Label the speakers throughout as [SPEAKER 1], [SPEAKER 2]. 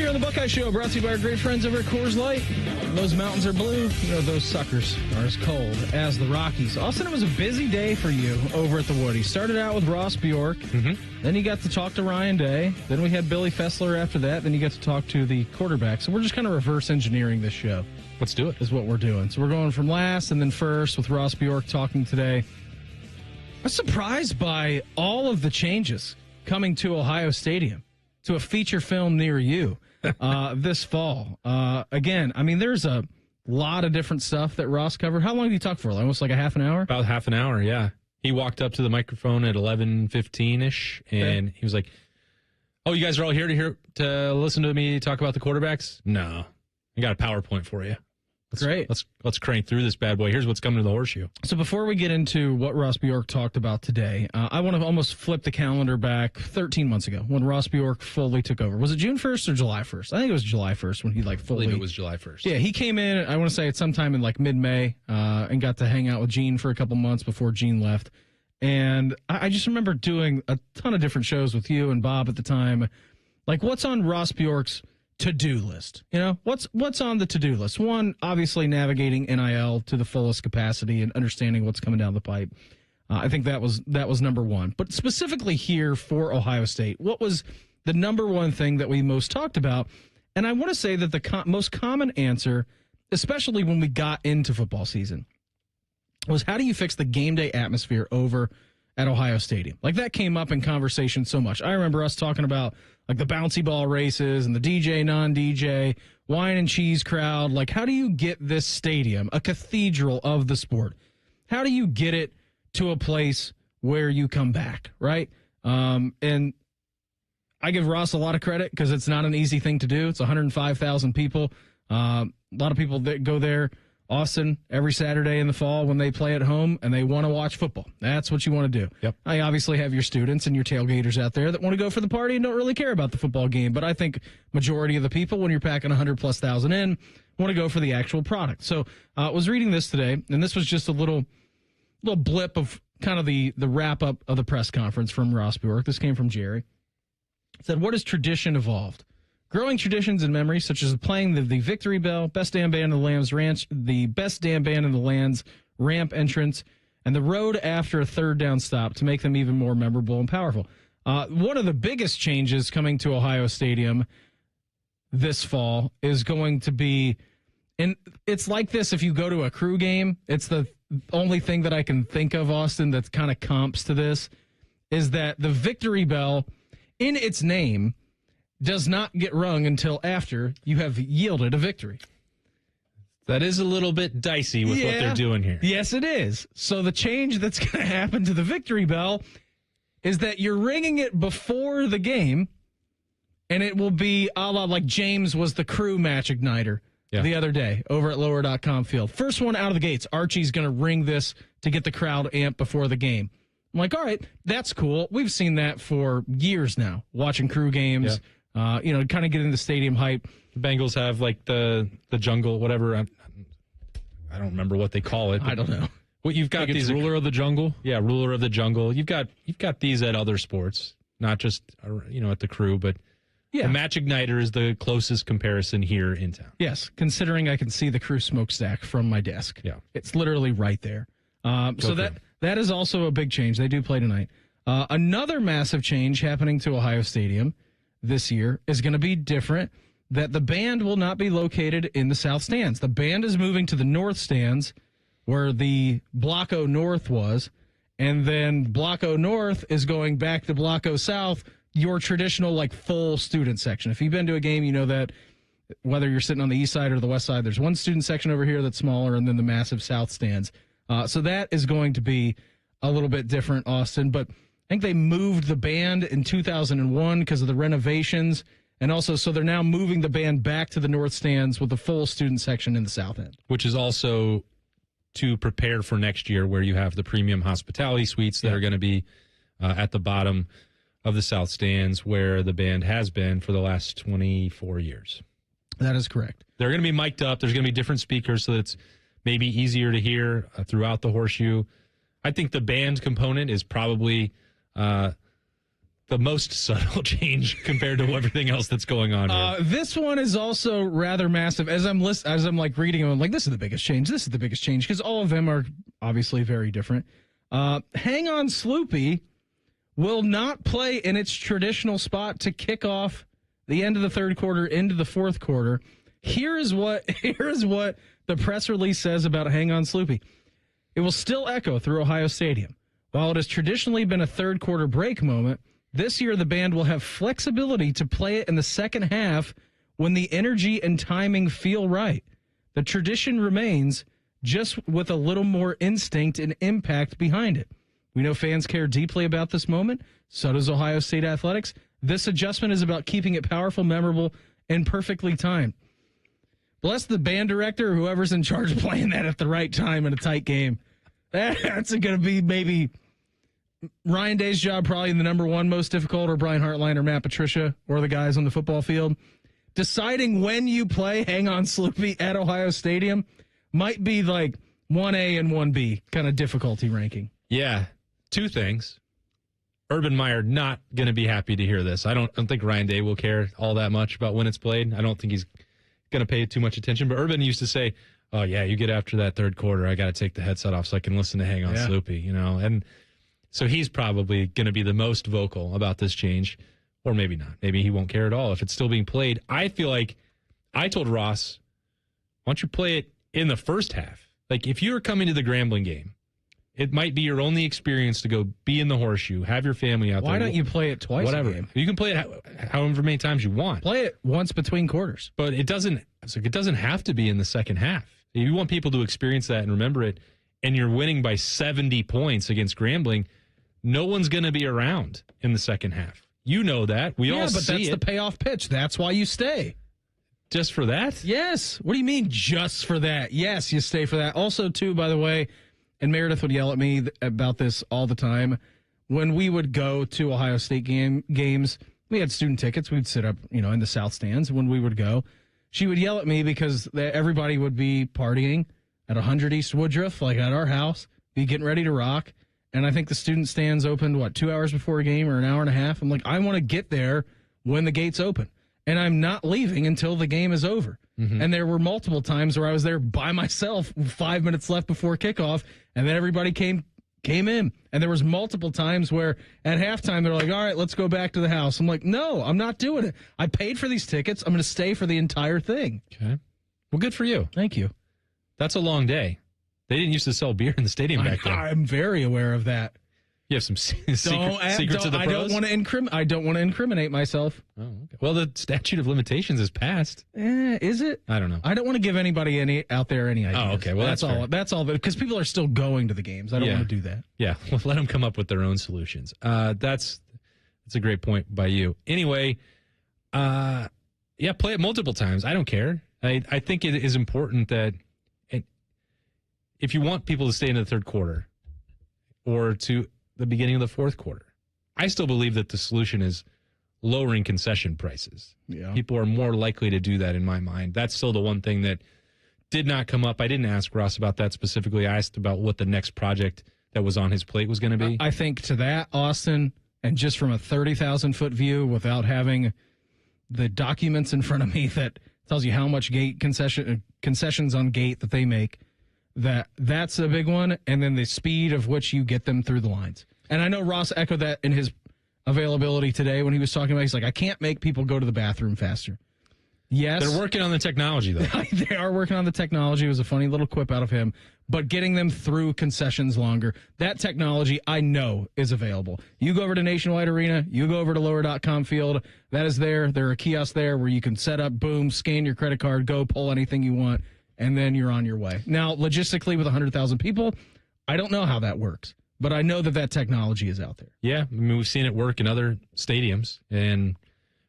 [SPEAKER 1] here on the Buckeye Show, brought to you by our great friends over at Coors Light. Those mountains are blue. You know, those suckers are as cold as the Rockies. Austin, it was a busy day for you over at the Woody. Started out with Ross Bjork. Then you got to talk to Ryan Day. Then we had Billy Fessler after that. Then you got to talk to the quarterback. So we're just kind of reverse engineering this show.
[SPEAKER 2] Let's do it.
[SPEAKER 1] Is what we're doing. So we're going from last and then first with Ross Bjork talking today. I'm surprised by all of the changes coming to Ohio Stadium, to a feature film near you this fall. Again, I mean, there's a lot of different stuff that Ross covered. How long did he talk for? Almost like a half an hour?
[SPEAKER 2] About half an hour, yeah. He walked up to the microphone at 11:15-ish, and he was like, "Oh, you guys are all here to listen to me talk about the quarterbacks? No, I got a PowerPoint for you.
[SPEAKER 1] Great.
[SPEAKER 2] Let's crank through this bad boy. Here's what's coming to the Horseshoe." So
[SPEAKER 1] before we get into what Ross Bjork talked about today, I want to almost flip the calendar back 13 months ago when Ross Bjork fully took over. Was it June 1st or July 1st? I think it was July 1st when he fully...
[SPEAKER 2] I believe it was July 1st.
[SPEAKER 1] Yeah, he came in, I want to say at sometime in mid-May, and got to hang out with Gene for a couple months before Gene left. And I just remember doing a ton of different shows with you and Bob at the time. Like, what's on Ross Bjork's to-do list? You know, what's on the to-do list? One, obviously navigating NIL to the fullest capacity and understanding what's coming down the pipe. I think that was number one. But specifically here for Ohio State, what was the number one thing that we most talked about? And I want to say that the most common answer, especially when we got into football season, was how do you fix the game day atmosphere over at Ohio Stadium? Like, that came up in conversation so much. I remember us talking about like the bouncy ball races and the DJ, non-DJ, wine and cheese crowd. Like, how do you get this stadium, a cathedral of the sport, how do you get it to a place where you come back, right? And I give Ross a lot of credit because it's not an easy thing to do. It's 105,000 people. A lot of people that go there, Austin, every Saturday in the fall when they play at home and they want to watch football. That's what you want to do.
[SPEAKER 2] Yep.
[SPEAKER 1] I obviously have your students and your tailgaters out there that want to go for the party and don't really care about the football game. But I think majority of the people, when you're packing 100,000+ in, want to go for the actual product. So I was reading this today, and this was just a little blip of kind of the wrap up of the press conference from Ross Bjork. This came from Jerry. It said, "What has tradition evolved? Growing traditions and memories, such as playing the Victory Bell, best damn band in the Lambs Ranch, the best damn band in the Lands ramp entrance, and the road after a third down stop to make them even more memorable and powerful." One of the biggest changes coming to Ohio Stadium this fall is going to be, and it's like this if you go to a Crew game, it's the only thing that I can think of, Austin, that kind of comps to this, is that the Victory Bell, in its name, does not get rung until after you have yielded a victory.
[SPEAKER 2] That is a little bit dicey with what they're doing here.
[SPEAKER 1] Yes, it is. So the change that's going to happen to the Victory Bell is that you're ringing it before the game, and it will be a la like James was the Crew match igniter the other day over at lower.com field. First one out of the gates, Archie's going to ring this to get the crowd amped before the game. I'm like, all right, that's cool. We've seen that for years now, watching Crew games.
[SPEAKER 2] Yeah.
[SPEAKER 1] Kind of getting the stadium hype.
[SPEAKER 2] The Bengals have like the jungle, whatever. I don't remember what they call it.
[SPEAKER 1] I don't know.
[SPEAKER 2] Well, you've got these
[SPEAKER 1] ruler of the jungle.
[SPEAKER 2] Yeah, ruler of the jungle. You've got these at other sports, not just at the Crew, but the match igniter is the closest comparison here in town.
[SPEAKER 1] Yes, considering I can see the Crew smokestack from my desk.
[SPEAKER 2] Yeah,
[SPEAKER 1] it's literally right there. So that is also a big change. They do play tonight. Another massive change happening to Ohio Stadium this year is going to be different, that the band will not be located in the south stands. The band is moving to the north stands where the Block O North was, and then Block O North is going back to Block O South, your traditional like full student section. If you've been to a game, you know that whether you're sitting on the east side or the west side, there's one student section over here that's smaller and then the massive south stands. So that is going to be a little bit different, Austin, but I think they moved the band in 2001 because of the renovations. And also, so they're now moving the band back to the north stands with the full student section in the south end.
[SPEAKER 2] Which is also to prepare for next year where you have the premium hospitality suites that are going to be at the bottom of the south stands where the band has been for the last 24 years.
[SPEAKER 1] That is correct.
[SPEAKER 2] They're going to be mic'd up. There's going to be different speakers so that it's maybe easier to hear throughout the Horseshoe. I think the band component is probably the most subtle change compared to everything else that's going on here.
[SPEAKER 1] This one is also rather massive. As I'm like reading them, I'm like, this is the biggest change. This is the biggest change, because all of them are obviously very different. Hang On Sloopy will not play in its traditional spot to kick off the end of the third quarter into the fourth quarter. Here is what the press release says about Hang On Sloopy. It will still echo through Ohio Stadium. While it has traditionally been a third quarter break moment, this year the band will have flexibility to play it in the second half when the energy and timing feel right. The tradition remains, just with a little more instinct and impact behind it. We know fans care deeply about this moment. So does Ohio State Athletics. This adjustment is about keeping it powerful, memorable, and perfectly timed. Bless the band director or whoever's in charge of playing that at the right time in a tight game. That's going to be maybe Ryan Day's job, probably the number one most difficult, or Brian Hartline or Matt Patricia or the guys on the football field. Deciding when you play Hang On Sloopy at Ohio Stadium might be like 1A and 1B kind of difficulty ranking.
[SPEAKER 2] Yeah, two things. Urban Meyer not going to be happy to hear this. I don't think Ryan Day will care all that much about when it's played. I don't think he's going to pay too much attention. But Urban used to say, oh, yeah, you get after that third quarter, I got to take the headset off so I can listen to Hang On Sloopy, you know. And so he's probably going to be the most vocal about this change, or maybe not. Maybe he won't care at all if it's still being played. I feel like I told Ross, why don't you play it in the first half? Like, if you're coming to the Grambling game, it might be your only experience to go be in the horseshoe, have your family out there.
[SPEAKER 1] Why don't you play it twice
[SPEAKER 2] Whatever.
[SPEAKER 1] a game?
[SPEAKER 2] You can play it however many times you want.
[SPEAKER 1] Play it once between quarters.
[SPEAKER 2] But it doesn't have to be in the second half. If you want people to experience that and remember it, and you're winning by 70 points against Grambling, no one's going to be around in the second half. You know that. We all see it.
[SPEAKER 1] Yeah, but that's the payoff pitch. That's why you stay.
[SPEAKER 2] Just for that?
[SPEAKER 1] Yes. What do you mean just for that? Yes, you stay for that. Also, too, by the way, and Meredith would yell at me about this all the time, when we would go to Ohio State games, we had student tickets. We'd sit up, in the south stands when we would go. She would yell at me because everybody would be partying at 100 East Woodruff, like at our house, be getting ready to rock. And I think the student stands opened, 2 hours before a game or an hour and a half? I'm like, I want to get there when the gates open. And I'm not leaving until the game is over. Mm-hmm. And there were multiple times where I was there by myself, 5 minutes left before kickoff, and then everybody came in. And there was multiple times where at halftime they're like, all right, let's go back to the house. I'm like, no, I'm not doing it. I paid for these tickets. I'm going to stay for the entire thing.
[SPEAKER 2] Okay. Well, good for you.
[SPEAKER 1] Thank you.
[SPEAKER 2] That's a long day. They didn't used to sell beer in the stadium back then.
[SPEAKER 1] I'm very aware of that.
[SPEAKER 2] You have some secrets of the pros?
[SPEAKER 1] I don't want to incriminate myself.
[SPEAKER 2] Oh, okay. Well, the statute of limitations is passed.
[SPEAKER 1] Is it?
[SPEAKER 2] I don't know.
[SPEAKER 1] I don't want to give anybody out there any ideas.
[SPEAKER 2] Oh, okay. Well, that's all.
[SPEAKER 1] That's all. Because people are still going to the games. I don't want to do that.
[SPEAKER 2] Yeah. Well, let them come up with their own solutions. That's a great point by you. Anyway, play it multiple times. I don't care. I think it is important that if you want people to stay in the third quarter or to the beginning of the fourth quarter, I still believe that the solution is lowering concession prices.
[SPEAKER 1] Yeah.
[SPEAKER 2] People are more likely to do that in my mind. That's still the one thing that did not come up. I didn't ask Ross about that specifically. I asked about what the next project that was on his plate was going to be.
[SPEAKER 1] I think to that, Austin, and just from a 30,000-foot view without having the documents in front of me that tells you how much gate concessions on gate that they make, that's a big one, and then the speed of which you get them through the lines. And I know Ross echoed that in his availability today when he was talking about, he's like, I can't make people go to the bathroom faster. Yes.
[SPEAKER 2] They're working on the technology, though.
[SPEAKER 1] They are working on the technology. It was a funny little quip out of him. But getting them through concessions longer, that technology I know is available. You go over to Nationwide Arena, you go over to lower.com field, that is there. There are kiosks there where you can set up, boom, scan your credit card, go pull anything you want, and then you're on your way. Now, logistically, with 100,000 people, I don't know how that works, but I know that technology is out there.
[SPEAKER 2] Yeah, I mean, we've seen it work in other stadiums and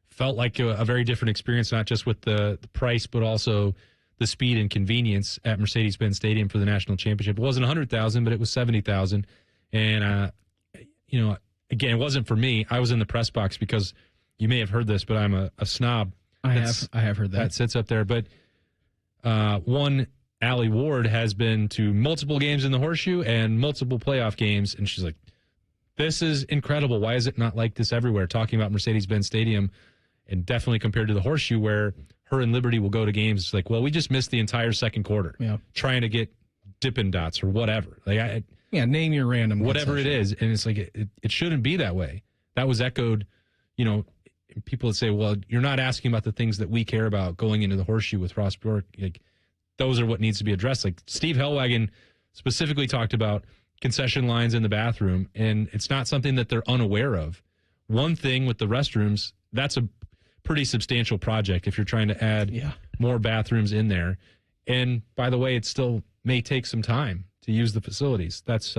[SPEAKER 2] felt like a very different experience, not just with the price, but also the speed and convenience at Mercedes-Benz Stadium for the national championship. It wasn't 100,000, but it was 70,000. And, again, it wasn't for me. I was in the press box because you may have heard this, but I'm a snob.
[SPEAKER 1] I have heard that.
[SPEAKER 2] That sits up there, but one, Allie Ward has been to multiple games in the Horseshoe and multiple playoff games, and she's like, this is incredible. Why is it not like this everywhere? Talking about Mercedes-Benz Stadium, and definitely compared to the Horseshoe, where her and Liberty will go to games. It's like, well, we just missed the entire second quarter trying to get Dippin' Dots or whatever. Like,
[SPEAKER 1] name your random
[SPEAKER 2] whatever
[SPEAKER 1] concession.
[SPEAKER 2] it is. And it's like, it shouldn't be that way. That was echoed, people would say, well, you're not asking about the things that we care about going into the Horseshoe with Ross Bjork. Like, those are what needs to be addressed. Like, Steve Hellwagon specifically talked about concession lines in the bathroom, and it's not something that they're unaware of. One thing with the restrooms, that's a pretty substantial project if you're trying to add more bathrooms in there. And by the way, it still may take some time to use the facilities. That's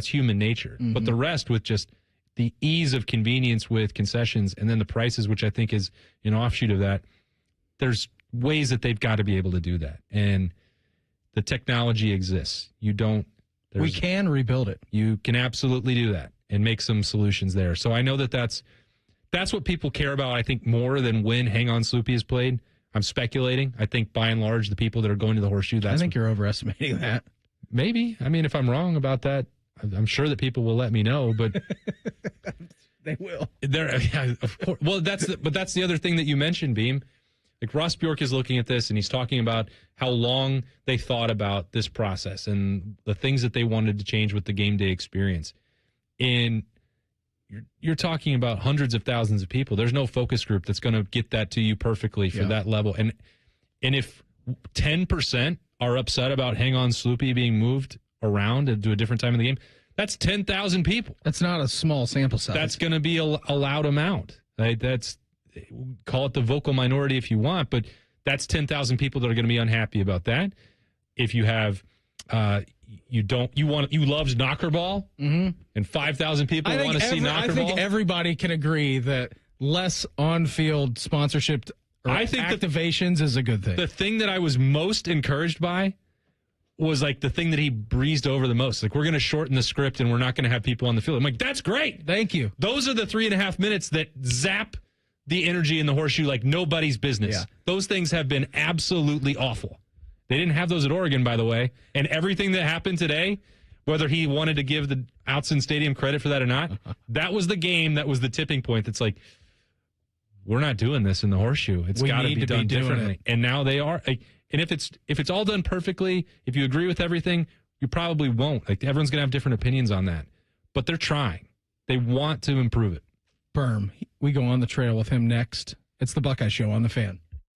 [SPEAKER 2] human nature. But the rest, with just the ease of convenience with concessions and then the prices, which I think is an offshoot of that, there's ways that they've got to be able to do that. And the technology exists. We can rebuild it. You can absolutely do that and make some solutions there. So I know that's what people care about, I think, more than when Hang On Sloopy is played. I'm speculating. I think, by and large, the people that are going to the Horseshoe,
[SPEAKER 1] I think you're overestimating that.
[SPEAKER 2] Maybe. I mean, if I'm wrong about that, I'm sure that people will let me know, but
[SPEAKER 1] they will.
[SPEAKER 2] Of course. Well, that's the other thing that you mentioned, Beam. Like, Ross Bjork is looking at this, and he's talking about how long they thought about this process and the things that they wanted to change with the game day experience. And you're talking about hundreds of thousands of people. There's no focus group that's going to get that to you perfectly for that level. And if 10% are upset about Hang On Sloopy being moved around to a different time of the game, that's 10,000 people.
[SPEAKER 1] That's not a small sample size.
[SPEAKER 2] That's going to be a loud amount. Right? Call it the vocal minority if you want, but that's 10,000 people that are going to be unhappy about that. If you have, you loved Knockerball, and 5,000 people want to see Knockerball.
[SPEAKER 1] I think everybody can agree that less on-field sponsorship or activations is a good thing.
[SPEAKER 2] The thing that I was most encouraged by was like the thing that he breezed over the most. Like, we're going to shorten the script and we're not going to have people on the field. I'm like, that's great.
[SPEAKER 1] Thank you.
[SPEAKER 2] Those are the 3.5 minutes that zap the energy in the Horseshoe like nobody's business. Yeah. Those things have been absolutely awful. They didn't have those at Oregon, by the way. And everything that happened today, whether he wanted to give the Outson Stadium credit for that or not, that was the game that was the tipping point. That's like, we're not doing this in the Horseshoe. It's got to be done differently. And now they are. And if it's all done perfectly, if you agree with everything, you probably won't. Like, everyone's going to have different opinions on that. But they're trying. They want to improve it.
[SPEAKER 1] Berm. We go on the trail with him next. It's the Buckeye Show on The Fan.